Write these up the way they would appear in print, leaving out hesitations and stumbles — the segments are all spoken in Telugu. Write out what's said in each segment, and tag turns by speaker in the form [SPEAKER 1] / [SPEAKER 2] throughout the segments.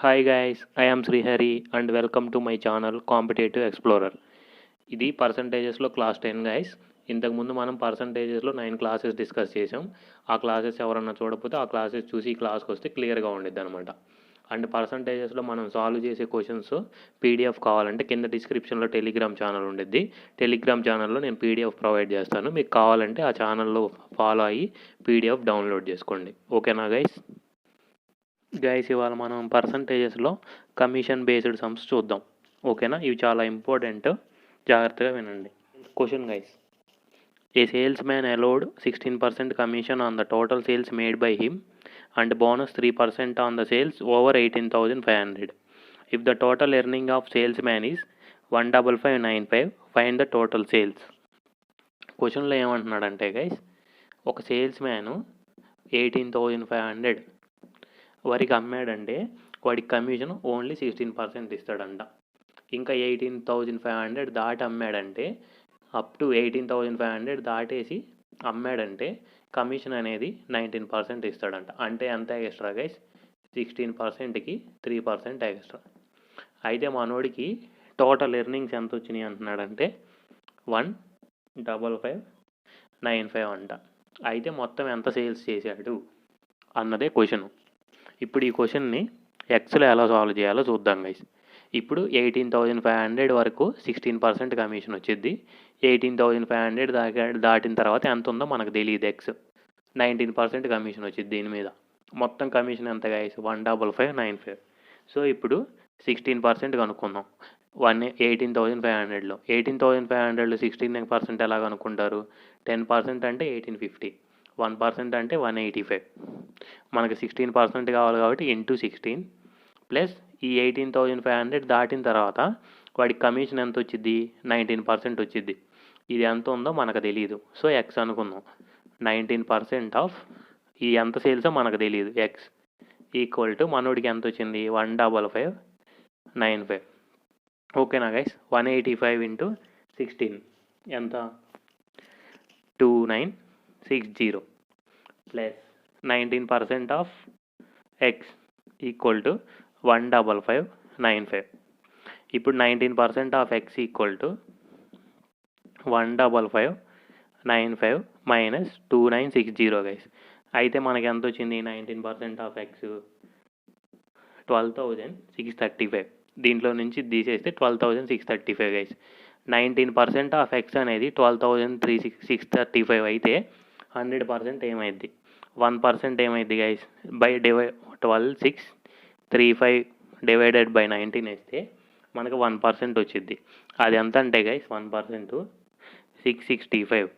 [SPEAKER 1] Hi guys, I am Srihari and welcome to my channel Competitive Explorer. ఇది పర్సంటేజెస్లో క్లాస్ 10 గైస్. ఇంతకుముందు మనం పర్సంటేజెస్లో 9 క్లాసెస్ డిస్కస్ చేసాం. ఆ క్లాసెస్ ఎవరన్నా చూడకపోతే ఆ క్లాసెస్ చూసి ఈ క్లాస్కి వస్తే క్లియర్గా ఉండిద్ది అనమాట. అండ్ పర్సంటేజెస్లో మనం సాల్వ్ చేసే క్వశ్చన్స్ పీడిఎఫ్ కావాలంటే కింద డిస్క్రిప్షన్లో టెలిగ్రామ్ ఛానల్ ఉండిద్ది. టెలిగ్రామ్ ఛానల్లో నేను పీడిఎఫ్ ప్రొవైడ్ చేస్తాను. మీకు కావాలంటే ఆ ఛానల్లో ఫాలో అయ్యి పీడిఎఫ్ డౌన్లోడ్ చేసుకోండి. ఓకేనా గైస్? ఇవాళ మనం పర్సంటేజెస్లో కమిషన్ బేస్డ్ సమ్స్ చూద్దాం. ఓకేనా? ఇవి చాలా ఇంపార్టెంట్, జాగ్రత్తగా వినండి. Question guys, a salesman allowed 16% commission on the total sales made by him and bonus 3% on the sales over 18,500. If the total earning of sales man is 15595, find the total sales. క్వశ్చన్లో ఏమంటున్నాడంటే గైస్, ఒక సేల్స్ మ్యాను 18,500 వారికి అమ్మాడంటే వాడికి కమిషన్ ఓన్లీ 16% ఇస్తాడంట. ఇంకా 18,500 దాటి అమ్మాడంటే, అప్ టు 18,500 దాటేసి అమ్మాడంటే కమిషన్ అనేది 19% ఇస్తాడంట. అంటే ఎంత ఎక్స్ట్రా గైస్? 16%కి 3% ఎక్స్ట్రా. అయితే మనోడికి టోటల్ ఎర్నింగ్స్ ఎంత వచ్చినాయి అంటున్నాడంటే 15595 అంట. అయితే మొత్తం ఎంత సేల్స్ చేశాడు అన్నదే క్వశ్చన్. ఇప్పుడు ఈ క్వశ్చన్ని ఎక్స్లో ఎలా సాల్వ్ చేయాలో చూద్దాం గైస్. ఇప్పుడు 18,500 వరకు 16% కమిషన్ వచ్చింది. 18,500 దాటిన తర్వాత ఎంత ఉందో మనకు తెలియదు. ఎక్స్ 19% కమిషన్ వచ్చింది దీని మీద. మొత్తం కమిషన్ ఎంత గైస్? 15595. సో ఇప్పుడు 16% కనుక్కుందాం. 18,500లో 18,500లో 16% ఎలా కనుక్కుంటారు? 10% అంటే 1850, 1% అంటే 185. మనకి 16% కావాలి కాబట్టి ఇంటూ 16 ప్లస్ ఈ 18,500 దాటిన తర్వాత వాడికి కమిషన్ ఎంత వచ్చింది? 19% వచ్చింది. ఇది ఎంత ఉందో మనకు తెలియదు. సో ఎక్స్ అనుకుందాం. 19% ఆఫ్ ఈ ఎంత సేల్సో మనకు తెలియదు. ఎక్స్ ఈక్వల్ టు మనోడికి ఎంత వచ్చింది? 15595. ఓకేనా గైస్? 185 ఇంటూ 16 ఎంత? 2960 plus 19% of X equal to 15595. ఇప్పుడు 19% of X equal to 15595 minus 2960 guys. అయితే మనకి ఎంత వచ్చింది? 19% ఆఫ్ ఎక్స్ 12,635. దీంట్లో నుంచి తీసేస్తే 12,635 గైస్. 19% ఆఫ్ ఎక్స్ అనేది 12,635 అయితే 100% ఏమైంది? 1% ఏమైంది గైస్? బై 12,635 డివైడెడ్ బై 19 వేస్తే మనకు 1% వచ్చింది. అది ఎంత అంటే గైస్? 1% 665.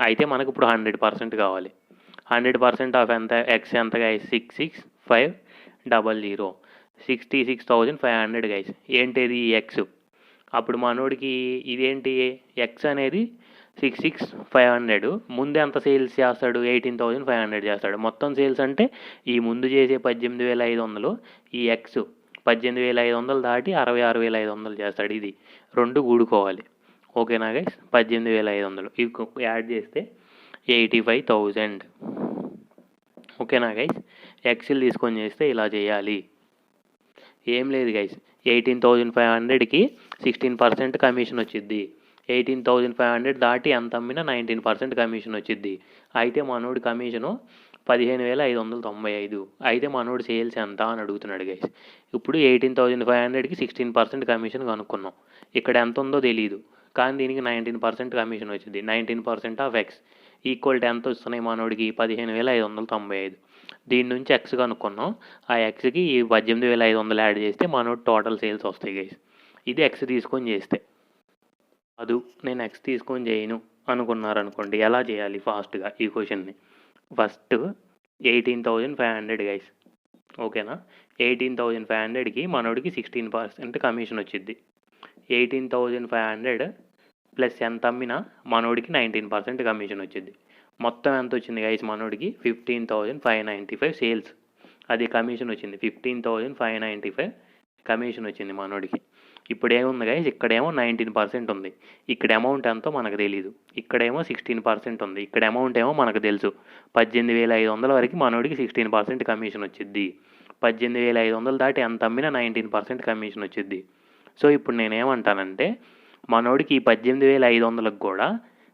[SPEAKER 1] అయితే మనకు ఇప్పుడు 100% కావాలి. 100% ఆఫ్ ఎంత? ఎక్స్ ఎంత గైస్? 66500, 66,500 గైస్. ఏంటిది? ఎక్స్. అప్పుడు మనోడికి ఇదేంటి? ఎక్స్ అనేది 66,500. ముందు ఎంత సేల్స్ చేస్తాడు? 18,500 చేస్తాడు. మొత్తం సేల్స్ అంటే ఈ ముందు చేసే 18,500, ఈ ఎక్స్ 18,500 దాటి 66,500 చేస్తాడు. ఇది రెండు కూడుకోవాలి. ఓకేనా గైస్? 18,500 ఇవి యాడ్ చేస్తే 85,000. ఓకేనా గైస్? ఎక్స్ఎల్ తీసుకొని చేస్తే ఇలా చేయాలి. ఏం లేదు గైస్, 18,500కి 16% కమిషన్ వచ్చింది. 18,500 దాటి ఎంత అమ్మినా 19% కమిషన్ వచ్చింది. అయితే మనోడి కమిషను 15,595. అయితే మనోడి సేల్స్ ఎంత అని అడుగుతున్నాడు గైస్. ఇప్పుడు 18,500కి 16% కమిషన్ కనుక్కున్నాం. ఇక్కడ ఎంత ఉందో తెలియదు, కానీ దీనికి 19% కమిషన్ వచ్చింది. 19% ఆఫ్ ఎక్స్ ఈక్వల్ టు ఎంత వస్తున్నాయి మనోడికి? 15,595. దీని నుంచి ఎక్స్ కనుక్కున్నాం. ఆ ఎక్స్కి ఈ 18,500 యాడ్ చేస్తే మనోడి టోటల్ సేల్స్ వస్తాయి గైస్. ఇది ఎక్స్ తీసుకొని చేస్తే. అది నేను ఎక్స్ తీసుకొని చేయను అనుకున్నారనుకోండి, ఎలా చేయాలి ఫాస్ట్గా ఈ క్వశ్చన్ని? First 18,500 guys. ఓకేనా? 18,500కి మనోడికి 16% కమిషన్ వచ్చింది. 18,500 ప్లస్ ఎంత అమ్మినా మనోడికి 19% కమిషన్ వచ్చింది. మొత్తం ఎంత వచ్చింది గైస్? మనోడికి 15,595 సేల్స్. అది కమిషన్ వచ్చింది. 15,595 కమిషన్ వచ్చింది మనోడికి. ఇప్పుడు ఏముంది గైస్? ఇక్కడేమో 19% ఉంది. ఇక్కడ అమౌంట్ ఎంతో మనకు తెలీదు. ఇక్కడేమో 16% ఉంది. ఇక్కడ అమౌంట్ ఏమో మనకు తెలుసు. 18,500 వరకు మనోడికి 16% కమిషన్ వచ్చింది. 18,500 దాటి ఎంత అమ్మినా 19% కమిషన్ వచ్చింది. సో ఇప్పుడు నేనేమంటానంటే మనోడికి ఈ 18,500కి కూడా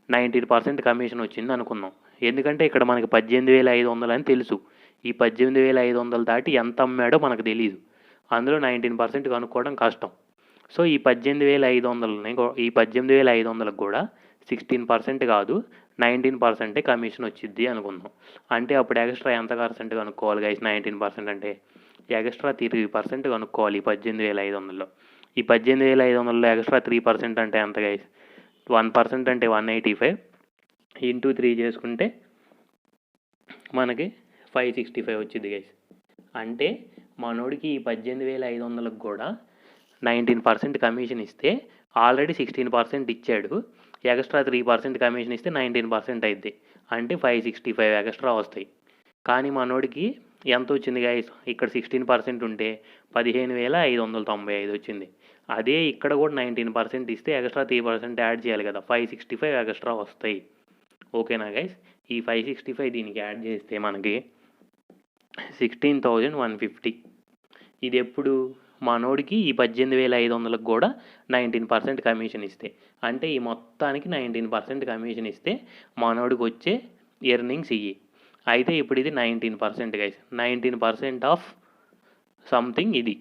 [SPEAKER 1] 19% కమిషన్ వచ్చింది అనుకుందాం. ఎందుకంటే ఇక్కడ మనకి 18,500 అని తెలుసు. ఈ 18,500 దాటి ఎంత అమ్మాడో మనకు తెలియదు. అందులో 19% కనుక్కోవడం కష్టం. సో ఈ 18,500ని ఈ 18,500కి కూడా 16% కాదు 19% కమిషన్ వచ్చింది అనుకుందాం. అంటే అప్పుడు ఎక్స్ట్రా ఎంత పర్సెంట్ కనుక్కోవాలి గైస్? 19% అంటే ఎక్స్ట్రా 3% కనుక్కోవాలి ఈ 18,500లో. ఈ 18,500లో ఎక్స్ట్రా 3% అంటే ఎంత గైస్? 1% అంటే 185 ఇంటూ 3 చేసుకుంటే మనకి 565 వచ్చింది గైస్. అంటే మనోడికి ఈ 18,500కి కూడా 19% కమిషన్ ఇస్తే ఆల్రెడీ 16% ఇచ్చాడు. ఎక్స్ట్రా 3% కమిషన్ ఇస్తే 19% అయింది. అంటే 565 ఎక్స్ట్రా వస్తాయి. కానీ మనోడికి ఎంత వచ్చింది గైస్? ఇక్కడ 16% ఉంటే 15,595 వచ్చింది. అదే ఇక్కడ కూడా 19% ఇస్తే ఎక్స్ట్రా 3% యాడ్ చేయాలి కదా, 565 ఎక్స్ట్రా వస్తాయి. ఓకేనా గైస్? ఈ 565 దీనికి యాడ్ చేస్తే మనకి 16,150. ఇది ఎప్పుడు? మనోడికి ఈ 18,500కి కూడా 19% కమిషన్ ఇస్తే, అంటే ఈ మొత్తానికి 19% కమిషన్ ఇస్తే మనోడికి వచ్చే ఎర్నింగ్స్ ఇవి. అయితే ఇప్పుడు ఇది 19% గైస్. 19% ఆఫ్ సంథింగ్ ఇది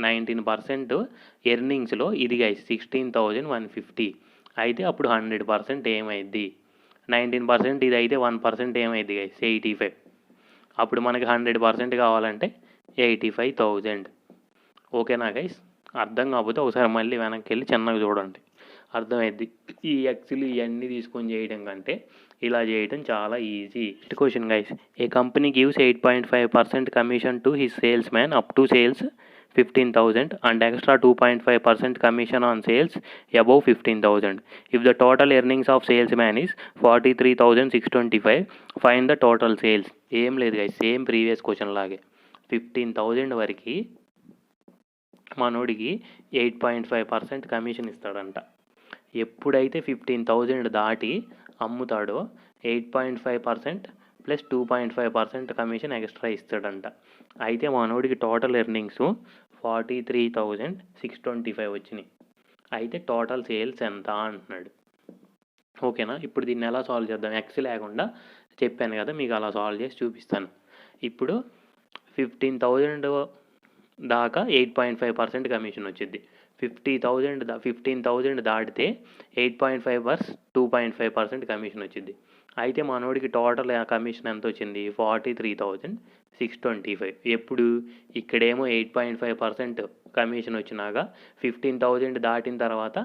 [SPEAKER 1] 19% ఎర్నింగ్స్లో ఇది గైస్ 16,150. అయితే అప్పుడు 100% ఏమైద్ది? 19% ఇది అయితే 1% ఏమైద్ది గైస్? 85. అప్పుడు మనకి 100% కావాలంటే 85,000. ఓకేనా గైస్? అర్థం కాకపోతే ఒకసారి మళ్ళీ వెనక్కి వెళ్ళి చిన్నగా చూడండి, అర్థమైద్ది. ఈ ఎక్స్లు ఇవన్నీ తీసుకొని చేయడం కంటే ఇలా చేయడం చాలా easy. Next question guys. A company gives 8.5% commission to his sales man up to sales 15,000 and extra 2.5% commission on sales above 15,000. If the total earnings of salesman is 43,625, find the total sales. ఏం లేదు గైస్, సేమ్ ప్రీవియస్ క్వశ్చన్ లాగే 15,000 వరకు మనోడికి 8.5% కమిషన్ ఇస్తాడంట. ఎప్పుడైతే 15,000 దాటి అమ్ముతాడో 8.5% ప్లస్ 2.5% కమిషన్ ఎక్స్ట్రా ఇస్తాడంట. అయితే మనోడికి టోటల్ ఎర్నింగ్స్ 43,625 వచ్చినాయి. అయితే టోటల్ సేల్స్ ఎంత అంటున్నాడు. ఓకేనా? ఇప్పుడు దీన్ని ఎలా సాల్వ్ చేద్దాం? ఎక్స్ లేకుండా చెప్పాను కదా మీకు, అలా సాల్వ్ చేసి చూపిస్తాను. ఇప్పుడు 15,000 దాకా 8.5% కమిషన్ వచ్చింది. 15,000 దాటితే 8.5 + 2.5% కమిషన్ వచ్చింది. అయితే మనోడికి టోటల్ కమిషన్ ఎంత వచ్చింది? 43,625. ఎప్పుడు? ఇక్కడేమో 8.5% కమిషన్ వచ్చినాక 15,000 దాటిన తర్వాత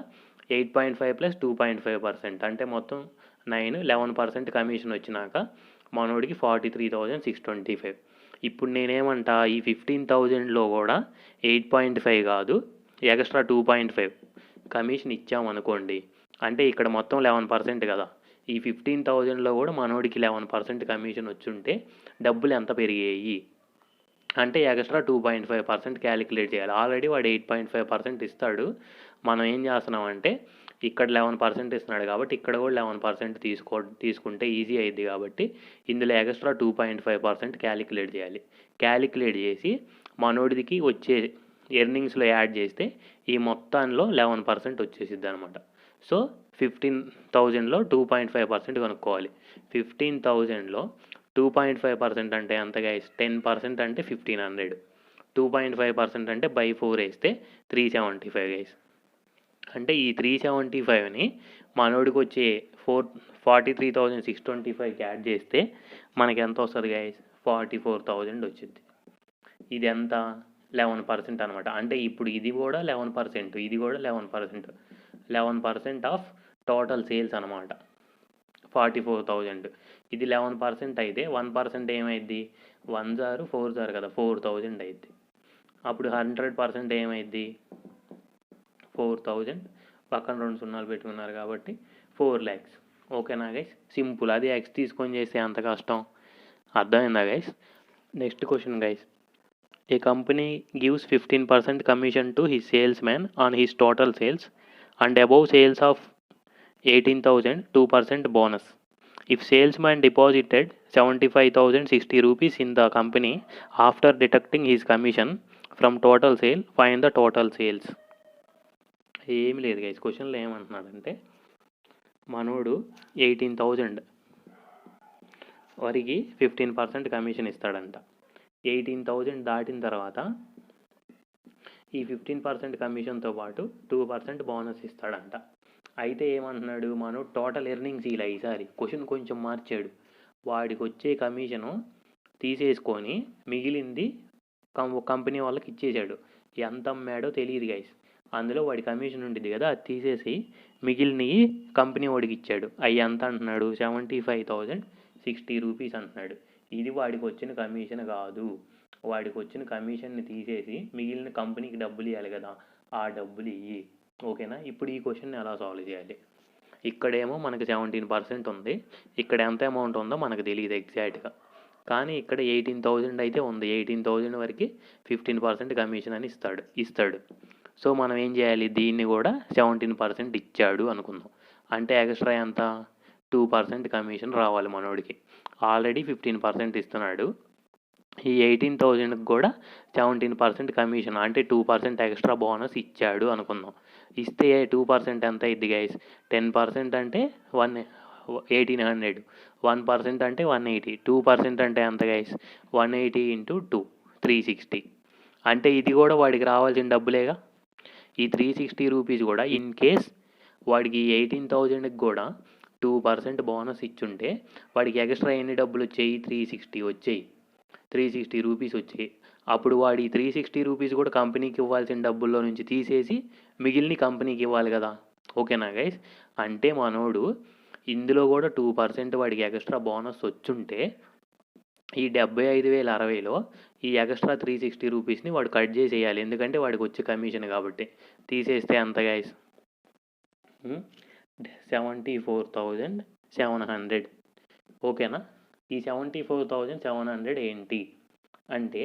[SPEAKER 1] 8.5 + 2.5% అంటే మొత్తం 11% కమిషన్ వచ్చినాక మనోడికి 43,625. ఇప్పుడు నేనేమంటా, ఈ 15,000లో కూడా 8.5 కాదు ఎక్స్ట్రా 2.5 కమిషన్ ఇచ్చామనుకోండి, అంటే ఇక్కడ మొత్తం 11% కదా. ఈ 15,000లో కూడా మనోడికి 11% కమిషన్ వచ్చుంటే డబ్బులు ఎంత పెరిగాయి అంటే ఎక్స్ట్రా 2.5% క్యాలిక్యులేట్ చేయాలి. ఆల్రెడీ వాడు 8.5% ఇస్తాడు. మనం ఏం చేస్తున్నామంటే ఇక్కడ 11% ఇస్తున్నాడు కాబట్టి ఇక్కడ కూడా 11% తీసుకుంటే ఈజీ అయింది కాబట్టి ఇందులో ఎక్స్ట్రా 2.5% క్యాలిక్యులేట్ చేయాలి. క్యాలిక్యులేట్ చేసి మనోడికి వచ్చే ఎర్నింగ్స్లో యాడ్ చేస్తే ఈ మొత్తంలో 11% వచ్చేసిద్ది అనమాట. సో 15,000లో 2.5% కనుక్కోవాలి. 15,000లో 2.5% అంటే ఎంత గైస్? 10% అంటే 1,500. 2.5% అంటే బై 4 వేస్తే 375 గైస్. అంటే ఈ 375ని మనోడికి వచ్చే 43,625కి యాడ్ చేస్తే మనకి ఎంత వస్తుంది గైస్? 44,000 వచ్చింది. ఇది ఎంత? 11% అనమాట. అంటే ఇప్పుడు ఇది కూడా 11%, ఇది కూడా 11%. 11% ఆఫ్ టోటల్ సేల్స్ అనమాట 44,000. ఇది 11% అయితే 1% ఏమైద్ది? 1 జారు 4 జారు కదా, 4,000 అయింది. అప్పుడు 100% ఏమైద్ది? 4,000 పక్కన 2 సున్నాలు పెట్టుకున్నారు కాబట్టి 4 lakhs. ఓకేనా గైస్? సింపుల్. అది ఎక్స్ తీసుకొని చేస్తే అంత కష్టం. అర్థమైందా guys? Next question guys. A company gives 15% commission to his salesman on his total sales and above sales of 18,000 2% bonus. If salesman deposited 75,060 rupees in the company. After deducting his commission from total sale, find the total sales. ఏమి లేదు గైస్, క్వశ్చన్లో ఏమంటున్నాడంటే మనోడు 18,000 వరకు 15% కమిషన్ ఇస్తాడంట. 18,000 దాటిన తర్వాత ఈ 15% కమిషన్తో పాటు 2% బోనస్ ఇస్తాడంట. అయితే ఏమంటున్నాడు, మనోడు టోటల్ ఎర్నింగ్స్ ఇలా ఈసారి క్వశ్చన్ కొంచెం మార్చాడు. వాడికి వచ్చే కమిషను తీసేసుకొని మిగిలింది కంపెనీ వాళ్ళకి ఇచ్చేసాడు. ఎంత అమ్మాడో తెలియదు గైస్. అందులో వాడి కమిషన్ ఉంటుంది కదా, అది తీసేసి మిగిలినవి కంపెనీ వాడికి ఇచ్చాడు. అవి ఎంత అంటున్నాడు, 75,060 రూపీస్ అంటున్నాడు. ఇది వాడికి వచ్చిన కమిషన్ కాదు. వాడికి వచ్చిన కమిషన్ని తీసేసి మిగిలిన కంపెనీకి డబ్బులు ఇవ్వాలి కదా, ఆ డబ్బులు ఇయ్యి. ఓకేనా? ఇప్పుడు ఈ క్వశ్చన్ని ఎలా సాల్వ్ చేయాలి? ఇక్కడేమో మనకి 17% ఉంది, ఇక్కడ ఎంత అమౌంట్ ఉందో మనకు తెలియదు ఎగ్జాక్ట్గా. కానీ ఇక్కడ 18,000 అయితే ఉంది. 18,000 వరకు 15% కమిషన్ అని ఇస్తాడు. సో మనం ఏం చేయాలి, దీన్ని కూడా 17% ఇచ్చాడు అనుకుందాం. అంటే ఎక్స్ట్రా ఎంత, 2% కమిషన్ రావాలి మనోడికి. ఆల్రెడీ 15% ఇస్తున్నాడు. ఈ 18,000కి కూడా 17% కమిషన్ అంటే 2% ఎక్స్ట్రా బోనస్ ఇచ్చాడు అనుకుందాం. ఇస్తే 2% ఎంత అయింది గైస్, 10% అంటే 1,800, 1% అంటే 180, 2% అంటే ఎంత గైస్, 180 × 2 360. అంటే ఇది కూడా వాడికి రావాల్సిన డబ్బులేగా. ఈ 360 రూపీస్ కూడా ఇన్ కేస్ వాడికి 18,000కి కూడా 2% బోనస్ ఇచ్చుంటే వాడికి ఎక్స్ట్రా ఎన్ని డబ్బులు వచ్చాయి, 360 రూపీస్ వచ్చాయి. అప్పుడు వాడి 360 రూపీస్ కూడా కంపెనీకి ఇవ్వాల్సిన డబ్బుల్లో నుంచి తీసేసి మిగిలిన కంపెనీకి ఇవ్వాలి కదా. ఓకేనా గైస్? అంటే మనోడు ఇందులో కూడా 2% వాడికి ఎక్స్ట్రా బోనస్ వచ్చుంటే ఈ 75,060లో ఈ ఎక్స్ట్రా 360 రూపీస్ని వాడు కట్ చేసేయాలి. ఎందుకంటే వాడికి వచ్చే కమిషన్ కాబట్టి. తీసేస్తే ఎంత గైస్, 74,700. ఓకేనా? ఈ 74,700 ఏంటి అంటే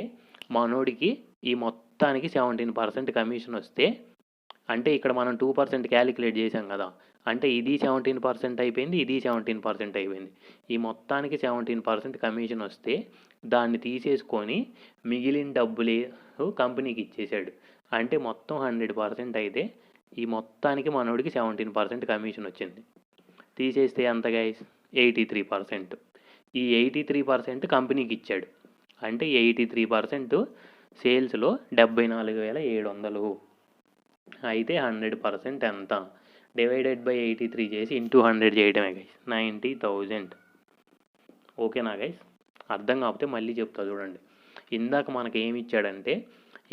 [SPEAKER 1] మనోడికి ఈ మొత్తానికి 17% కమిషన్ వస్తే, అంటే ఇక్కడ మనం 2% క్యాలిక్యులేట్ చేసాం కదా, అంటే ఇది 17% అయిపోయింది, ఇది 17% అయిపోయింది. ఈ మొత్తానికి 17% కమిషన్ వస్తే దాన్ని తీసేసుకొని మిగిలిన డబ్బులే కంపెనీకి ఇచ్చేసాడు. అంటే మొత్తం 100% అయితే ఈ మొత్తానికి మనోడికి 17% కమిషన్ వచ్చింది. తీసేస్తే ఎంత గైస్, 83%. ఈ 83% కంపెనీకి ఇచ్చాడు. అంటే 83% సేల్స్లో 74,700. అయితే 100% ఎంత, డివైడెడ్ బై 83 చేసి ఇంటూ 100 చేయడమే గైస్, 90,000. ఓకేనా గైస్? అర్థం కాకపోతే మళ్ళీ చెప్తా చూడండి. ఇందాక మనకి ఏమి ఇచ్చాడంటే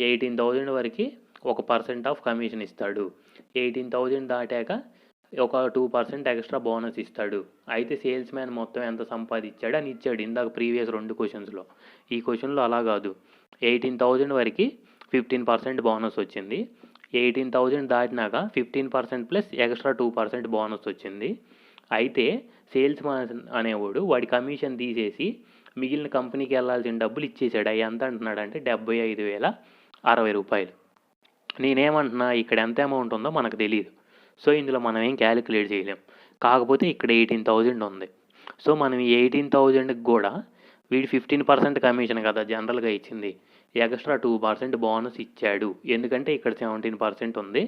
[SPEAKER 1] 18,000 వరకు 1% ఆఫ్ కమిషన్ ఇస్తాడు. 18,000 దాటాక ఒక 2% ఎక్స్ట్రా బోనస్ ఇస్తాడు. అయితే సేల్స్ మ్యాన్ మొత్తం ఎంత సంపాదించాడు అని ఇచ్చాడు ఇందాక ప్రీవియస్ 2 క్వశ్చన్స్లో. ఈ క్వశ్చన్లో అలా కాదు. 18,000 వరకు 15% బోనస్ వచ్చింది. 18,000 దాటినాక 15% ప్లస్ ఎక్స్ట్రా 2% బోనస్ వచ్చింది. అయితే సేల్స్ మ్యాన్ అనేవాడు వాడి కమిషన్ తీసేసి మిగిలిన కంపెనీకి వెళ్ళాల్సిన డబ్బులు ఇచ్చేసాడు. అవి ఎంత అంటున్నాడు అంటే 75,060 రూపాయలు. నేనేమంటున్నా, ఇక్కడ ఎంత అమౌంట్ ఉందో మనకు తెలియదు. సో ఇందులో మనం ఏం క్యాలిక్యులేట్ చేయలేం. కాకపోతే ఇక్కడ 18,000 ఉంది. సో మనం ఈ 18,000కి కూడా వీడి 15% కమిషన్ కదా జనరల్గా ఇచ్చింది, ఎక్స్ట్రా 2% బోనస్ ఇచ్చాడు. ఎందుకంటే ఇక్కడ 17% ఉంది,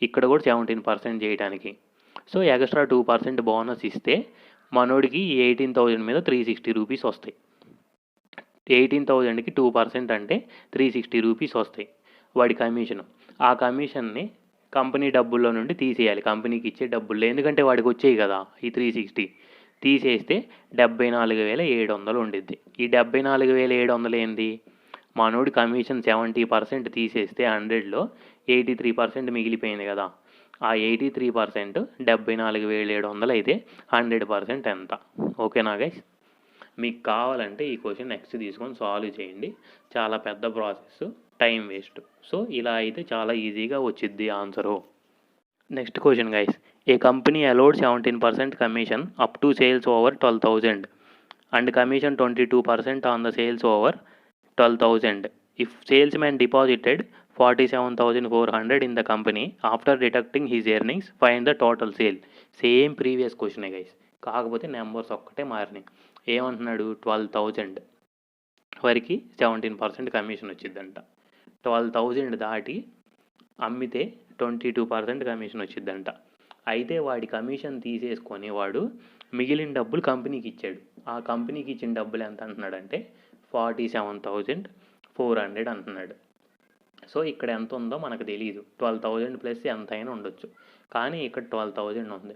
[SPEAKER 1] ఇక్కడ కూడా 17% చేయడానికి. సో ఎక్స్ట్రా 2% బోనస్ ఇస్తే మనోడికి 18,000 మీద 360 రూపీస్ వస్తాయి. 18,000కి 2% అంటే 360 రూపీస్ వస్తాయి వాడి కమిషను. ఆ కమిషన్ని కంపెనీ డబ్బుల్లో నుండి తీసేయాలి, కంపెనీకి ఇచ్చే డబ్బుల్లో. ఎందుకంటే వాడికి వచ్చేవి కదా ఈ 360. తీసేస్తే 74,700 ఉండిద్ది. ఈ 74,700 ఏంది, మనోడి కమిషన్ 70% తీసేస్తే 100లో 83% మిగిలిపోయింది కదా. ఆ 83% 74,700 అయితే 100% ఎంత. ఓకేనా గైస్? మీకు కావాలంటే ఈ క్వశ్చన్ నెక్స్ట్ తీసుకొని సాల్వ్ చేయండి. చాలా పెద్ద ప్రాసెస్, టైం వేస్ట్. సో ఇలా అయితే చాలా ఈజీగా వచ్చిద్ది answer. Next question guys, a company allowed 17% commission up to sales over 12,000 and commission 22% on the sales over 12,000 if salesman deposited 47,400 in the company after deducting his earnings find the total sale. Same previous క్వశ్చనే గైస్, కాకపోతే నెంబర్స్ ఒక్కటే మారినాయి. ఏమంటున్నాడు 12,000 వరకు 17% కమిషన్ వచ్చిందంట. 12,000 దాటి అమ్మితే 22% కమిషన్ వచ్చిందంట. అయితే వాడి కమిషన్ తీసేసుకొని వాడు మిగిలిన డబ్బులు కంపెనీకి ఇచ్చాడు. ఆ కంపెనీకి ఇచ్చిన డబ్బులు ఎంత అంటున్నాడంటే 47,400 అంటున్నాడు. సో ఇక్కడ ఎంత ఉందో మనకు తెలియదు. 12,000 ప్లస్ ఎంత అయినా ఉండొచ్చు, కానీ ఇక్కడ 12,000 ఉంది.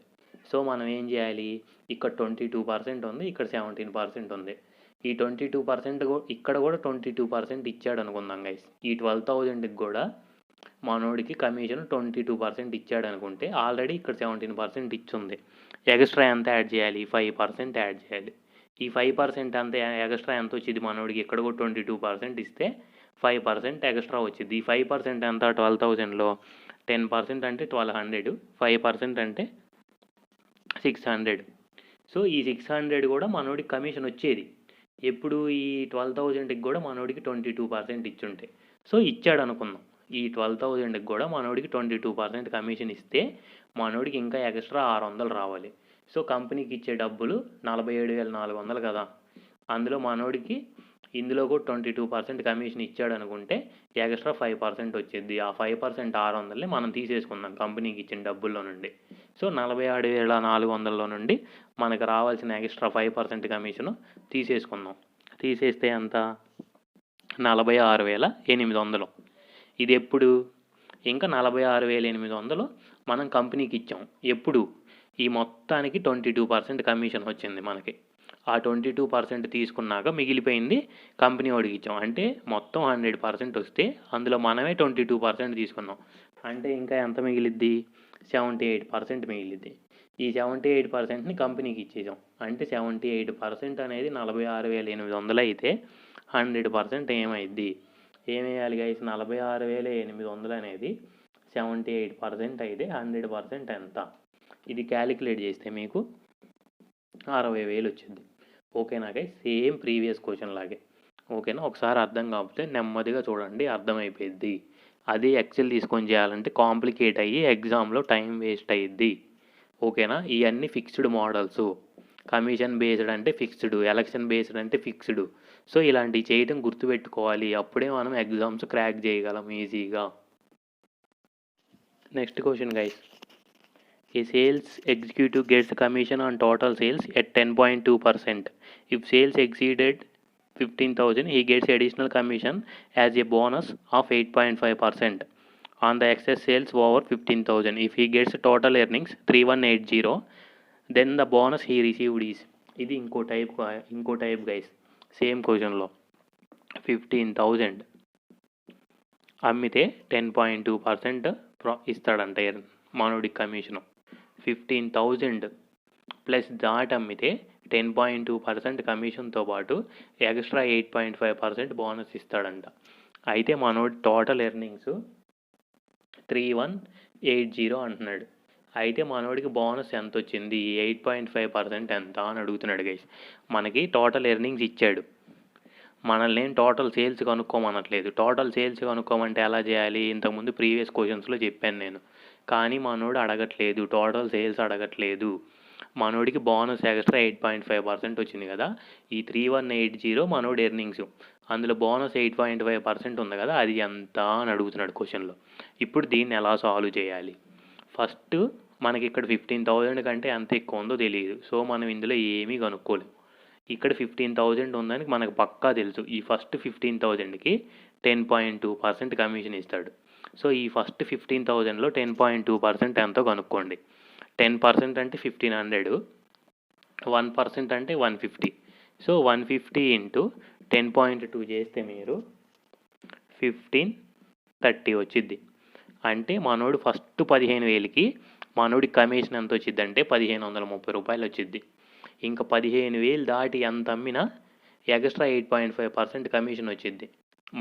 [SPEAKER 1] సో మనం ఏం చేయాలి, ఇక్కడ 22% ఉంది, ఇక్కడ 17% ఉంది. ఈ 22% ఇక్కడ కూడా 22% ఇచ్చాడు అనుకుందాం గైస్. ఈ 12,000కి కూడా మనోడికి కమిషన్ 22% ఇచ్చాడు అనుకుంటే ఆల్రెడీ ఇక్కడ 17% ఇచ్చింది. ఎక్స్ట్రా ఎంత యాడ్ చేయాలి, 5% యాడ్ చేయాలి. ఈ 5% అంత ఎక్స్ట్రా ఎంత వచ్చింది మనోడికి, ఇక్కడ కూడా 22% ఇస్తే 5% ఎక్స్ట్రా వచ్చింది. ఈ 5% ఎంత 12,000లో 10% అంటే 1,200, 5% అంటే 600. సో ఈ 600 కూడా మనోడికి కమిషన్ వచ్చేది. ఎప్పుడు ఈ 12,000కి కూడా మనోడికి 22% ఇచ్చుంటే. సో ఇచ్చాడు అనుకుందాం. ఈ 12,000కి కూడా మనోడికి 22% కమిషన్ ఇస్తే మనోడికి ఇంకా ఎక్స్ట్రా 600 రావాలి. సో కంపెనీకి ఇచ్చే డబ్బులు 47,400 కదా. అందులో మనోడికి ఇందులో కూడా 22% కమిషన్ ఇచ్చాడు అనుకుంటే ఎక్స్ట్రా 5% వచ్చింది. ఆ 5% 600ని మనం తీసేసుకుందాం కంపెనీకి ఇచ్చిన డబ్బుల్లో నుండి. సో 47,400లో నుండి మనకు రావాల్సిన ఎక్స్ట్రా 5% కమిషను తీసేసుకుందాం. తీసేస్తే ఎంత, 46,800. ఇది ఎప్పుడు, ఇంకా 46,800 మనం కంపెనీకి ఇచ్చాం. ఎప్పుడు, ఈ మొత్తానికి 22% కమిషన్ వచ్చింది మనకి. ఆ 22% తీసుకున్నాక మిగిలిపోయింది కంపెనీ వాడికి ఇచ్చాం. అంటే మొత్తం 100% వస్తే అందులో మనమే 22% తీసుకున్నాం. అంటే ఇంకా ఎంత మిగిలిద్ది, 78% మిగిలిద్ది. ఈ 78%ని కంపెనీకి ఇచ్చేసాం. అంటే 78% అనేది 46,800 అయితే 100% ఏమైద్ది, ఏమేయాలి గైస్, 46,800 అనేది 78% అయితే 100% ఎంత, ఇది క్యాలిక్యులేట్ చేస్తే మీకు 60,000 వచ్చింది. ఓకేనా గైస్, సేమ్ ప్రీవియస్ క్వశ్చన్ లాగే. ఓకేనా, ఒకసారి అర్థం కాకపోతే నెమ్మదిగా చూడండి, అర్థమైపోయింది. అదే ఎక్సెల్ తీసుకొని చేయాలంటే కాంప్లికేట్ అయ్యి ఎగ్జామ్లో టైం వేస్ట్ అయ్యిద్ది. ఓకేనా, ఇవన్నీ ఫిక్స్డ్ మోడల్స్. కమిషన్ బేస్డ్ అంటే ఫిక్స్డ్, ఎలక్షన్ బేస్డ్ అంటే ఫిక్స్డ్. సో ఇలాంటివి చేయటం గుర్తుపెట్టుకోవాలి, అప్పుడే మనం ఎగ్జామ్స్ క్రాక్ చేయగలం ఈజీగా. Next question guys. A sales executive gets commission on total sales at 10.2%. If sales exceeded 15,000, he gets additional commission as a bonus of 8.5% on the excess sales over 15,000. If he gets total earnings 3180, then the bonus he received is. ఇది ఇంకో టైప్ గైస్. సేమ్ క్వశ్చన్లో 15,000 అమ్మితే 10.2% ఇస్తాడంట మనోడికి కమిషను. 15,000 ప్లస్ దాట్ అమ్మితే 10.2% కమిషన్తో పాటు ఎక్స్ట్రా 8.5% బోనస్ ఇస్తాడంట. అయితే మనోడి టోటల్ ఎర్నింగ్స్ 3180 అంటున్నాడు. అయితే మనోడికి బోనస్ ఎంత వచ్చింది, 8.5% ఎంత అని అడుగుతున్నాడు గైస్. మనకి టోటల్ ఎర్నింగ్స్ ఇచ్చాడు, మనల్ని ఏం టోటల్ సేల్స్ కనుక్కోమనట్లేదు. టోటల్ సేల్స్ కనుక్కోమంటే ఎలా చేయాలి, ఇంతకుముందు ప్రీవియస్ క్వశ్చన్స్లో చెప్పాను నేను. కానీ మనోడు అడగట్లేదు, టోటల్ సేల్స్ అడగట్లేదు. మనోడికి బోనస్ ఎక్స్ట్రా 8.5% వచ్చింది కదా. ఈ 3180 మనోడి ఎర్నింగ్స్, అందులో బోనస్ 8.5% ఉంది కదా, అది ఎంత అని అడుగుతున్నాడు క్వశ్చన్లో. ఇప్పుడు దీన్ని ఎలా సాల్వ్ చేయాలి, ఫస్ట్ మనకి ఇక్కడ 15,000 కంటే ఎంత ఎక్కువ ఉందో తెలియదు. సో మనం ఇందులో ఏమీ కనుక్కోలేము. ఇక్కడ 15,000 ఉందని మనకు పక్కా తెలుసు. ఈ ఫస్ట్ 15,000కి 10.2% కమిషన్ ఇస్తాడు. సో ఈ ఫస్ట్ 15,000లో 10.2% ఎంతో కనుక్కోండి. 10% అంటే 1,500, 1% అంటే 150. సో 150 ఇంటూ 10.2 చేస్తే మీరు 1530 వచ్చిద్ది. అంటే మనోడు ఫస్ట్ 15,000కి మనోడి కమిషన్ ఎంత వచ్చింది అంటే 1,530 రూపాయలు వచ్చింది. ఇంకా 15,000 దాటి ఎంత అమ్మినా ఎక్స్ట్రా 8.5% కమిషన్ వచ్చింది.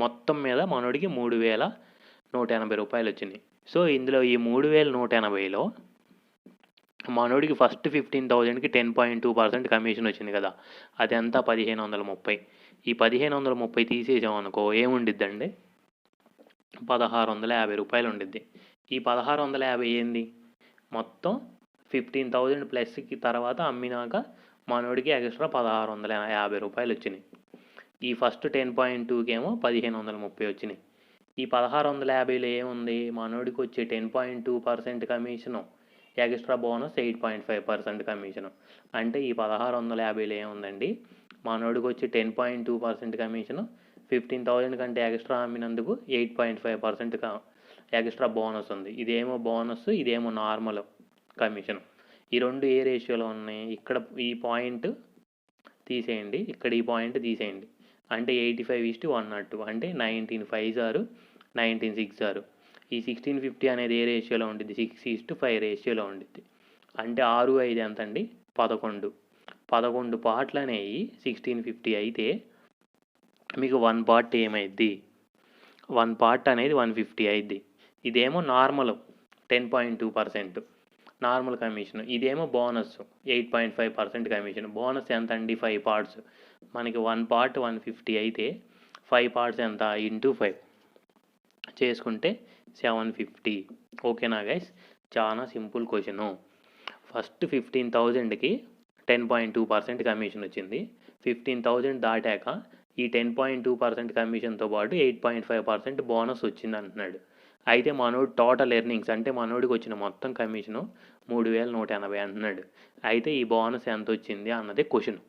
[SPEAKER 1] మొత్తం మీద మనోడికి 3,180 రూపాయలు వచ్చింది. సో ఇందులో ఈ 3,180లో మనోడికి ఫస్ట్ 15,000కి 10.2% కమిషన్ వచ్చింది కదా, అది ఎంత 1,530. ఈ 1,530 తీసేసామనుకో ఏముండిద్దండి, 1,650 రూపాయలు ఉండిద్ది. ఈ 1,650 ఏంది, మొత్తం 15,000 ప్లస్కి తర్వాత అమ్మినాక మనోడికి ఎక్స్ట్రా 1650 రూపాయలు వచ్చినాయి. ఈ ఫస్ట్ 10.2కి ఏమో 1530 వచ్చినాయి. ఈ 1650లో ఏముంది, మనోడికి వచ్చే 10.2% కమిషను, ఎక్స్ట్రా బోనస్ 8.5% కమిషను. అంటే ఈ 1650లో ఏముందండి, మనోడికి వచ్చి 10.2% కమిషను, 15,000 కంటే ఎక్స్ట్రా అమ్మినందుకు 8.5% ఎక్స్ట్రా బోనస్ ఉంది. ఇదేమో బోనస్, ఇదేమో నార్మల్ కమిషన్. ఈ రెండు ఏ రేషియోలో ఉన్నాయి, ఇక్కడ ఈ పాయింట్ తీసేయండి, ఇక్కడ ఈ పాయింట్ తీసేయండి. అంటే 85:102, అంటే 19 5s ఆర్ 19 6s ఆర్. ఈ 1650 అనేది ఏ రేషియోలో ఉంటుంది, 6:5 రేషియోలో ఉంటుంది. అంటే 6 5 ఎంత అండి, 11 పార్ట్లు అనేవి 1650 అయితే మీకు 1 పార్ట్ ఏమైద్ది, 1 పార్ట్ అనేది 150 అయింది. ఇదేమో నార్మల్ 10.2% నార్మల్ కమిషన్, ఇదేమో బోనస్ 8.5% కమిషన్. బోనస్ ఎంత అండి, 5 పార్ట్స్. మనకి 1 పార్ట్ 150 అయితే 5 పార్ట్స్ ఎంత, ఇంటూ 5 చేసుకుంటే 750. ఓకేనా గైస్, చాలా సింపుల్ క్వశ్చను. ఫస్ట్ 15,000కి 10.2% కమిషన్ వచ్చింది. 15,000 దాటాక ఈ 10.2% కమిషన్తో పాటు 8.5% బోనస్ వచ్చింది అంటున్నాడు. అయితే మనోడు టోటల్ ఎర్నింగ్స్ అంటే మనోడికి వచ్చిన మొత్తం కమిషను 3,180 అంటున్నాడు. అయితే ఈ బోనస్ ఎంత వచ్చింది అన్నది క్వశ్చన్.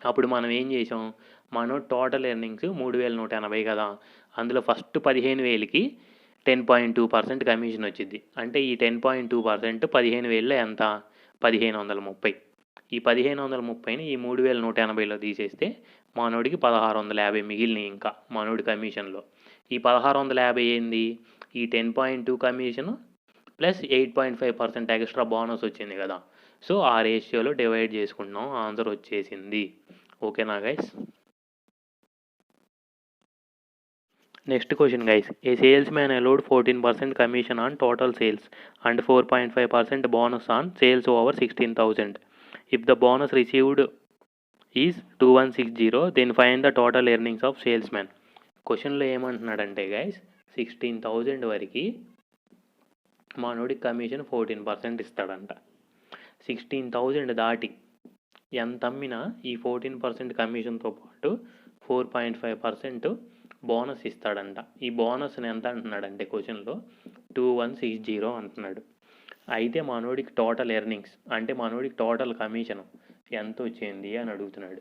[SPEAKER 1] అప్పుడు మనం ఏం చేసాం, మనోడు టోటల్ ఎర్నింగ్స్ 3,180 కదా, అందులో ఫస్ట్ 15,000కి 10.2% కమిషన్ వచ్చింది. అంటే ఈ 10.2% 15,000లో ఎంత, 1,530. ఈ 1,530ని ఈ 3,180లో తీసేస్తే మనోడికి 1,650 మిగిలినాయి. ఇంకా మనోడి కమిషన్లో ఈ 1,650 ఏంది, ఈ 10.2 కమిషను ప్లస్ 8.5% ఎక్స్ట్రా బోనస్ వచ్చింది కదా. సో ఆ రేషియోలో డివైడ్ చేసుకుంటున్నాం, ఆన్సర్ వచ్చేసింది. ఓకేనా guys. Next question guys, a salesman allowed 14% commission on total sales and 4.5% bonus on sales over 16,000. If the bonus received is 2160, then find the total earnings of salesman. క్వశ్చన్లో ఏమంటున్నాడంటే గైస్, 16,000 వరకు మనోడికి కమిషన్ 14% ఇస్తాడంట. 16,000 దాటి ఎంత అమ్మినా ఈ 14% కమిషన్తో పాటు 4.5% బోనస్ ఇస్తాడంట. ఈ బోనస్ని ఎంత అంటున్నాడంటే క్వశ్చన్లో 2160 అంటున్నాడు. అయితే మనోడికి టోటల్ ఎర్నింగ్స్ అంటే మనోడికి టోటల్ కమిషన్ ఎంత వచ్చింది అని అడుగుతున్నాడు.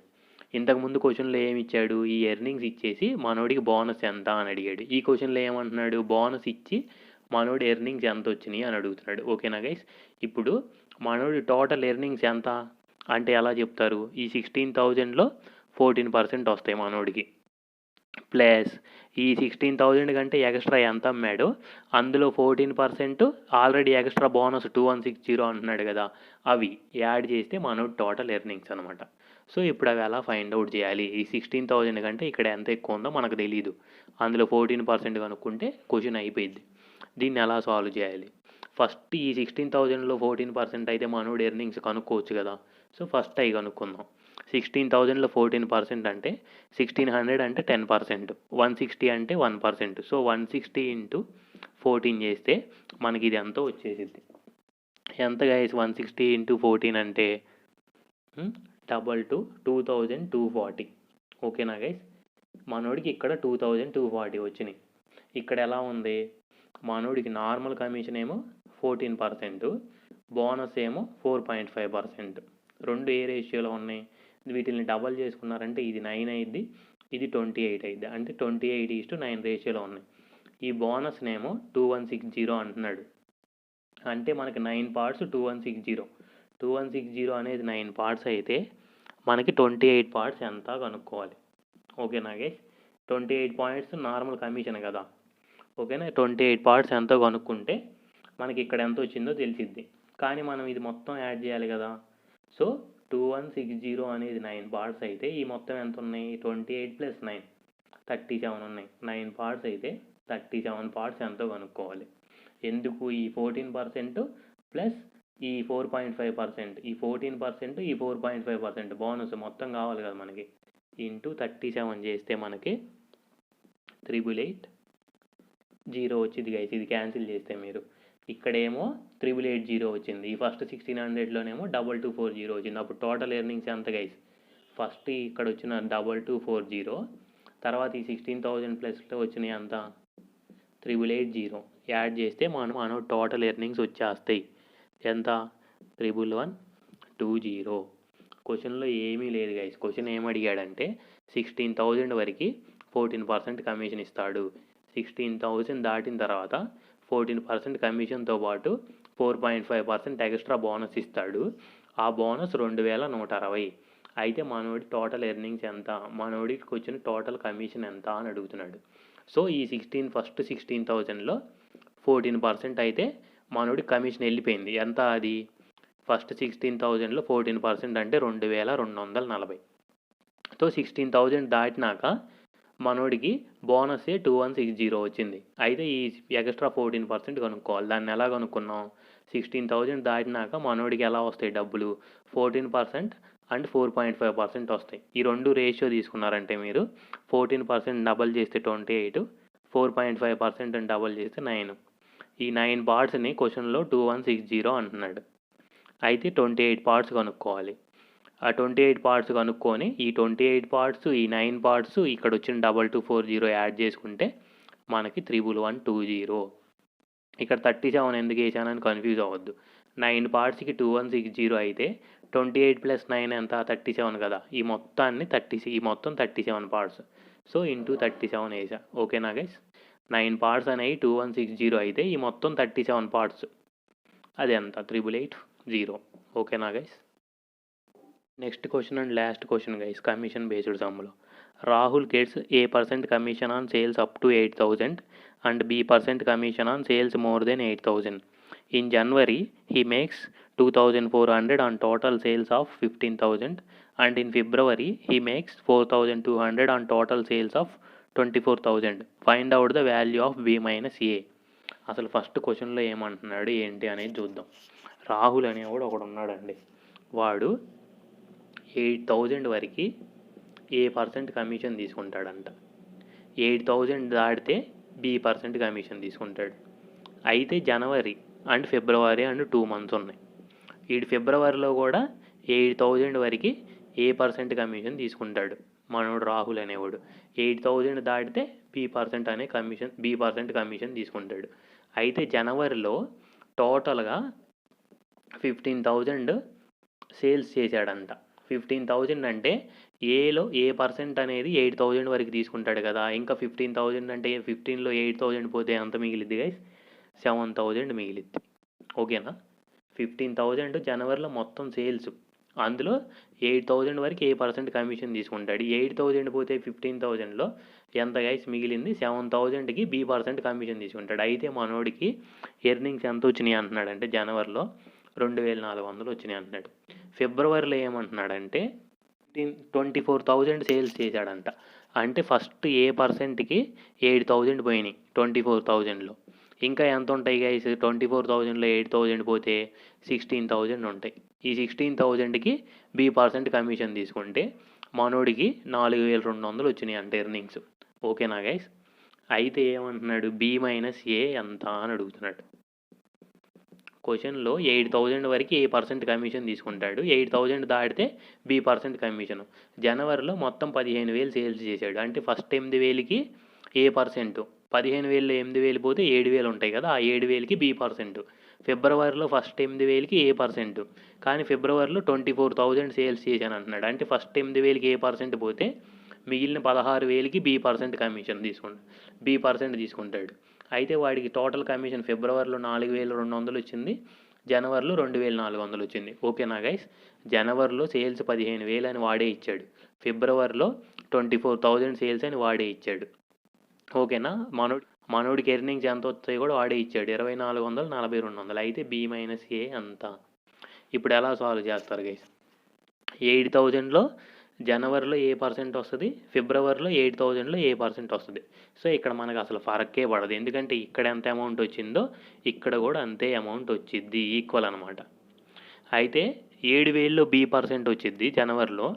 [SPEAKER 1] ఇంతకుముందు క్వశ్చన్లో ఏమి ఇచ్చాడు, ఈ ఎర్నింగ్స్ ఇచ్చేసి మనోడికి బోనస్ ఎంత అని అడిగాడు. ఈ క్వశ్చన్లో ఏమంటున్నాడు, బోనస్ ఇచ్చి మనోడి ఎర్నింగ్స్ ఎంత వచ్చినాయి అని అడుగుతున్నాడు. ఓకేనా గైస్. ఇప్పుడు మనోడి టోటల్ ఎర్నింగ్స్ ఎంత అంటే ఎలా చెప్తారు, ఈ 16,000లో 14% వస్తాయి మనోడికి, ప్లస్ ఈ 16,000 కంటే ఎక్స్ట్రా ఎంత అమ్మాడో అందులో 14% ఆల్రెడీ ఎక్స్ట్రా బోనస్ 2160 అంటున్నాడు కదా, అవి యాడ్ చేస్తే మనోడి టోటల్ ఎర్నింగ్స్ అనమాట. సో ఇప్పుడు అవి ఎలా ఫైండ్ అవుట్ చేయాలి, ఈ 16,000 కంటే ఇక్కడ ఎంత ఎక్కువ ఉందో మనకు తెలియదు, అందులో 14% కనుక్కుంటే క్వశ్చన్ అయిపోయింది. దీన్ని ఎలా సాల్వ్ చేయాలి, ఫస్ట్ ఈ 16,000లో 14% అయితే మనోడి ఎర్నింగ్స్ కనుక్కోవచ్చు కదా. సో ఫస్ట్ అవి కనుక్కుందాం. 16,000లో 14% అంటే 1,600 అంటే 10%, 160 అంటే 1%. సో 160 ఇంటూ 14 చేస్తే మనకి ఇది ఎంతో వచ్చేసింది. ఎంత గైస్, 160 ఇంటూ 14 అంటే 2,240. ఓకేనా గైస్. మనోడికి ఇక్కడ 2,240 వచ్చినాయి. ఇక్కడ ఎలా ఉంది, మనోడికి నార్మల్ కమిషన్ ఏమో 14%, బోనస్ ఏమో 4.5%. రెండు ఏ రేషియోలో ఉన్నాయి, వీటిని డబల్ చేసుకున్నారంటే ఇది 9 అయింది, ఇది 28 అయింది. అంటే 28:9 రేషియోలో ఉన్నాయి. ఈ బోనస్నేమో 2160 అంటున్నాడు. అంటే మనకి 9 పార్ట్స్ 2160 అనేది 9 పార్ట్స్ అయితే మనకి 28 పార్ట్స్ ఎంత కనుక్కోవాలి. ఓకేనా గైస్. 28 పాయింట్స్ నార్మల్ కమిషన్ కదా. ఓకేనా, 28 పార్ట్స్ ఎంతో కనుక్కుంటే మనకి ఇక్కడ ఎంత వచ్చిందో తెలిసిద్ది. కానీ మనం ఇది మొత్తం యాడ్ చేయాలి కదా. సో 2160 అనేది 9 పార్ట్స్ అయితే ఈ మొత్తం ఎంత ఉన్నాయి, 28 + 9 37 ఉన్నాయి. 9 పార్ట్స్ అయితే 37 పార్ట్స్ ఎంతో కనుక్కోవాలి. ఎందుకు, ఈ 14% ప్లస్ ఈ 4.5%, ఈ 14% ఈ 4.5% బోనస్ మొత్తం కావాలి కదా మనకి. ఇంటూ 37 చేస్తే మనకి 888 0 వచ్చింది గైస్. ఇది క్యాన్సిల్ చేస్తే మీరు ఇక్కడేమో 8880 వచ్చింది. ఈ ఫస్ట్ 1600లోనేమో 2240 వచ్చింది. అప్పుడు టోటల్ ఎర్నింగ్స్ ఎంత గైస్? ఫస్ట్ ఇక్కడ వచ్చిన 2240, తర్వాత ఈ 16,000 ప్లస్లో వచ్చినాయి అంత 8880 యాడ్ చేస్తే మనం టోటల్ ఎర్నింగ్స్ వచ్చేస్తాయి. ఎంత? 1120. క్వశ్చన్లో ఏమీ లేదు గైస్. క్వశ్చన్ ఏమడిగాడంటే 16,000 వరకు 14% కమిషన్ ఇస్తాడు. 16,000 దాటిన తర్వాత 14% కమిషన్తో పాటు 4.5% ఎక్స్ట్రా బోనస్ ఇస్తాడు. ఆ బోనస్ 2160. అయితే మనోడి టోటల్ ఎర్నింగ్స్ ఎంత, మనోడికి వచ్చిన టోటల్ కమిషన్ ఎంత అని అడుగుతున్నాడు. సో ఈ 16,000లో 14% అయితే మనోడి కమిషన్ వెళ్ళిపోయింది. ఎంత అది? ఫస్ట్ 16,000లో 14% అంటే 2240. సో 16,000 దాటినాక మనోడికి బోనస్ 2160 వచ్చింది. అయితే ఈ ఎక్స్ట్రా 14% కనుక్కోవాలి. దాన్ని ఎలా కనుక్కున్నాం? 16,000 దాటినాక మనోడికి ఎలా వస్తాయి డబ్బులు? 14% అండ్ 4.5% వస్తాయి. ఈ రెండు రేషియో తీసుకున్నారంటే మీరు 14% డబల్ చేస్తే 28, 4.5% డబల్ చేస్తే 9. ఈ 9 పార్ట్స్ని క్వశ్చన్లో 2160 అంటున్నాడు. అయితే 28 పార్ట్స్ కనుక్కోవాలి. ఆ 28 పార్ట్స్ కనుక్కొని ఈ 28 పార్ట్స్, ఈ 9 పార్ట్స్, ఇక్కడ వచ్చిన 2240 యాడ్ చేసుకుంటే మనకి 1120. ఇక్కడ 37 ఎందుకు వేసానని కన్ఫ్యూజ్ అవ్వద్దు. 9 పార్ట్స్కి 2160 అయితే 28 + 9 ఎంత? 37 కదా. ఈ మొత్తం 37 పార్ట్స్. సో ఇంటూ 37 వేసా. ఓకేనా గైస్? 9 పార్ట్స్ అనేవి 2160 అయితే ఈ మొత్తం 37 పార్ట్స్ అది ఎంత? 8880. ఓకేనా guys? Next question and last question guys, commission based సమ్లో. Rahul gets A% commission on sales up to 8,000 and B% commission on sales more than 8,000. In January, he makes 2,400 on total sales of 15,000 and in February, he makes 4,200 on total sales of 24,000. Find out the value of B minus A. అసలు ఫస్ట్ క్వశ్చన్లో ఏమంటున్నాడు ఏంటి అనేది చూద్దాం. రాహుల్ అనేవాడు ఒకడు ఉన్నాడండి. వాడు 8,000 వరకు A% కమిషన్ తీసుకుంటాడంట. 8,000 దాటితే B% కమిషన్ తీసుకుంటాడు. అయితే జనవరి అండ్ ఫిబ్రవరి అండ్ 2 months ఉన్నాయి. ఈ ఫిబ్రవరిలో కూడా 8,000 వరకు A% కమిషన్ తీసుకుంటాడు మనోడు రాహుల్ అనేవాడు. 8,000 దాటితే B% కమిషన్ తీసుకుంటాడు. అయితే జనవరిలో టోటల్గా 15,000 సేల్స్ చేశాడంట. 15,000 అంటే A% అనేది 8,000 వరకు తీసుకుంటాడు కదా. ఇంకా 15,000 అంటే 15లో 8,000 పోతే ఎంత మిగిలిద్ది గైస్? 7,000 మిగిలిద్ది. ఓకేనా? 15,000 జనవరిలో మొత్తం సేల్స్, అందులో 8,000 వరకు A% కమిషన్ తీసుకుంటాడు. 8,000 పోతే 15,000లో ఎంత గైస్ మిగిలింది? 7,000కి B% కమిషన్ తీసుకుంటాడు. అయితే మనోడికి ఎర్నింగ్స్ ఎంత వచ్చినాయి అంటున్నాడంటే జనవరిలో 2,400 వచ్చినాయి అంటున్నాడు. ఫిబ్రవరిలో ఏమంటున్నాడంటే 24,000 సేల్స్ చేశాడంట. అంటే ఫస్ట్ A%కి 8,000 పోయినాయి 24,000లో. ఇంకా ఎంత ఉంటాయి గైస్? 24,000లో 8,000 పోతే 16,000 ఉంటాయి. ఈ 16,000కి B% కమిషన్ తీసుకుంటే మనోడికి 4,200 వచ్చినాయి అంటే ఎర్నింగ్స్. ఓకేనా గైస్? అయితే ఏమంటున్నాడు? B మైనస్ A ఎంత అని అడుగుతున్నాడు. క్వశ్చన్లో 8,000 వరకు A% కమిషన్ తీసుకుంటాడు. 8,000 దాటితే B% కమిషన్. జనవరిలో మొత్తం 15,000 సేల్స్ చేశాడు. అంటే ఫస్ట్ 8,000కి A%, 15,000లో 8,000 పోతే 7,000 ఉంటాయి కదా. ఆ 7,000కి B%. ఫిబ్రవరిలో ఫస్ట్ 8,000కి A%, కానీ ఫిబ్రవరిలో 24,000 సేల్స్ చేశాను అంటున్నాడు. అంటే ఫస్ట్ 8,000కి A% పోతే మిగిలిన 16,000కి B% కమిషన్ B% తీసుకుంటాడు. అయితే వాడికి టోటల్ కమిషన్ ఫిబ్రవరిలో 4,200 వచ్చింది, జనవరిలో 2,400 వచ్చింది. ఓకేనా గైస్? జనవరిలో సేల్స్ 15,000 అని వాడే ఇచ్చాడు. ఫిబ్రవరిలో 24,000 సేల్స్ అని వాడే ఇచ్చాడు. ఓకేనా? మనోడికి ఎర్నింగ్స్ ఎంత వస్తాయి కూడా వాడే ఇచ్చాడు. 2,400, 4,200. అయితే B మైనస్ A అంత. ఇప్పుడు ఎలా సాల్వ్ చేస్తారు గైస్? 8,000లో జనవరిలో A% వస్తుంది, ఫిబ్రవరిలో 8,000లో A% వస్తుంది. సో ఇక్కడ మనకు అసలు ఫరక్కే పడదు. ఎందుకంటే ఇక్కడ ఎంత అమౌంట్ వచ్చిందో ఇక్కడ కూడా అంతే అమౌంట్ వచ్చిద్ది, ఈక్వల్ అనమాట. అయితే 7,000లో B% వచ్చిద్ది జనవరిలో,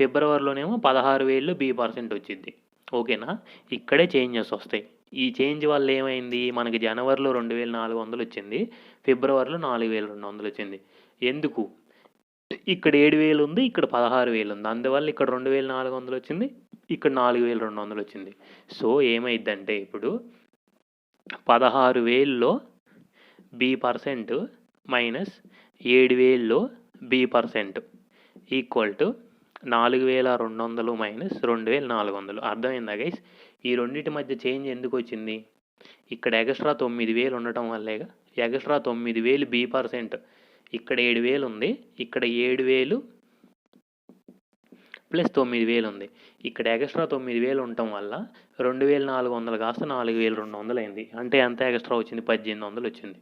[SPEAKER 1] ఫిబ్రవరిలోనేమో 16,000లో B% వచ్చిద్ది. ఓకేనా? ఇక్కడే చేంజెస్ వస్తాయి. ఈ చేంజ్ వల్ల ఏమైంది, మనకి జనవరిలో 2400 వచ్చింది, ఫిబ్రవరిలో 4200 వచ్చింది. ఎందుకు? ఇక్కడ 7000 ఉంది, ఇక్కడ 16,000 ఉంది, అందువల్ల ఇక్కడ 2400 వచ్చింది, ఇక్కడ 4200 వచ్చింది. సో ఏమైందంటే ఇప్పుడు 16,000లో B% మైనస్ 7,000లో B% ఈక్వల్ టు 4,200 మైనస్ 2,400. అర్థమైందా గైస్? ఈ రెండింటి మధ్య చేంజ్ ఎందుకు వచ్చింది? ఇక్కడ ఎక్స్ట్రా 9,000 ఉండటం వల్లేగా. ఎక్స్ట్రా 9,000 B%, ఇక్కడ 7,000 ఉంది, ఇక్కడ 7,000 ప్లస్ 9,000 ఉంది, ఇక్కడ ఎక్స్ట్రా 9,000 ఉండటం వల్ల 2,400 కాస్త 4,200 అయింది. అంటే ఎంత ఎక్స్ట్రా వచ్చింది? 1,800 వచ్చింది.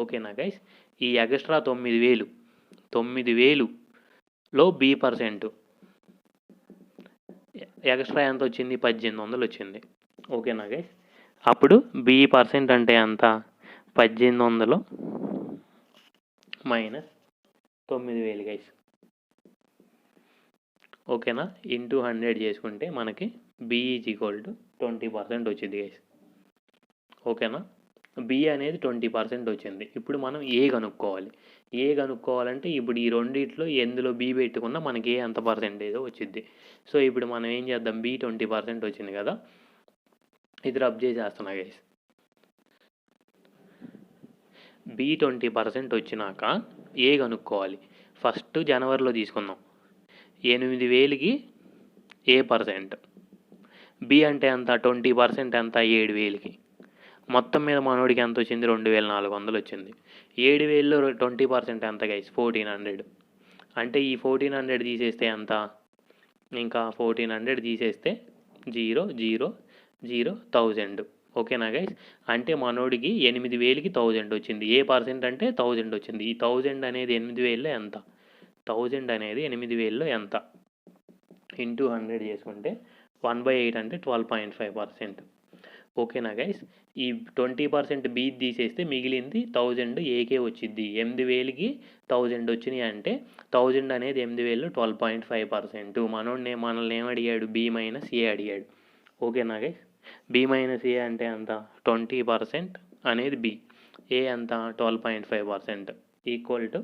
[SPEAKER 1] ఓకేనా గైస్? ఈ ఎక్స్ట్రా 9,000లో B% ఎక్స్ట్రా ఎంత వచ్చింది? 1,800 వచ్చింది. ఓకేనా గైస్? అప్పుడు B% అంటే ఎంత? 1,800 మైనస్ 9,000 గైస్. ఓకేనా? ఇంటూ 100 చేసుకుంటే మనకి B ఈజ్ ఈక్వల్ టు 20% వచ్చింది గైస్. ఓకేనా? B అనేది 20% వచ్చింది. ఇప్పుడు మనం ఏ కనుక్కోవాలి. ఏ కనుక్కోవాలంటే ఇప్పుడు ఈ రెండిట్లో ఎందులో B పెట్టుకున్నా మనకి ఏ ఎంత పర్సెంటేజో వచ్చింది. సో ఇప్పుడు మనం ఏం చేద్దాం, B 20% వచ్చింది కదా, ఇది రబ్ చేసేస్తున్నా గైస్. B 20% వచ్చినాక ఏ కనుక్కోవాలి. ఫస్ట్ జనవరిలో తీసుకుందాం. 8,000కి A%. B అంటే ఎంత? 20% ఎంత? 7,000కి. మొత్తం మీద మనోడికి ఎంత వచ్చింది? 2,400 వచ్చింది. 7,000లో 20% ఎంత గైస్? 1,400. అంటే ఈ 1,400 తీసేస్తే ఎంత? ఇంకా 1,400 తీసేస్తే 0 0 0 1000. ఓకేనా గైస్? అంటే మనోడికి 8,000కి 1000 వచ్చింది. ఏ% అంటే 1000 వచ్చింది. ఈ 1000 అనేది 8,000లో ఎంత? 1000 అనేది 8,000లో ఎంత? ఇంటూ 100 చేసుకుంటే 1/8 అంటే 12.5%. ఓకేనా గైస్? ఈ 20% B తీసేస్తే మిగిలింది 1000 ఏకే వచ్చింది. 8,000కి 1000 వచ్చినాయి అంటే 1000 అనేది 8,000లో 12.5%. మనల్ని ఏమడిగాడు? B మైనస్ ఏ అడిగాడు. ఓకేనా గైస్? B మైనస్ ఏ అంటే ఎంత? 20% అనేది B. ఏ ఎంత? 12.5% ఈక్వల్ టు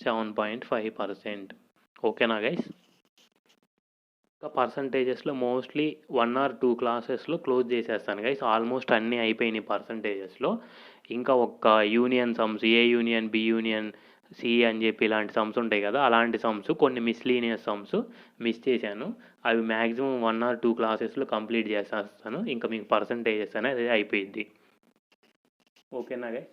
[SPEAKER 1] 7.5%. ఓకేనా గైస్? ఇంకా పర్సంటేజెస్లో మోస్ట్లీ 1 or 2 క్లాసెస్లో క్లోజ్ చేసేస్తాను గైస్. ఆల్మోస్ట్ అన్నీ అయిపోయినాయి పర్సంటేజెస్లో. ఇంకా ఒక్క union sums, A union B union C అని చెప్పి ఇలాంటి సమ్స్ ఉంటాయి కదా, అలాంటి సమ్స్, కొన్ని మిస్లీనియస్ సమ్స్ మిస్ చేశాను. అవి మ్యాక్సిమం 1 or 2 క్లాసెస్లో కంప్లీట్ చేసేస్తాను. ఇంకా మీకు పర్సంటేజెస్ అనేది అయిపోయింది. ఓకేనా గైస్?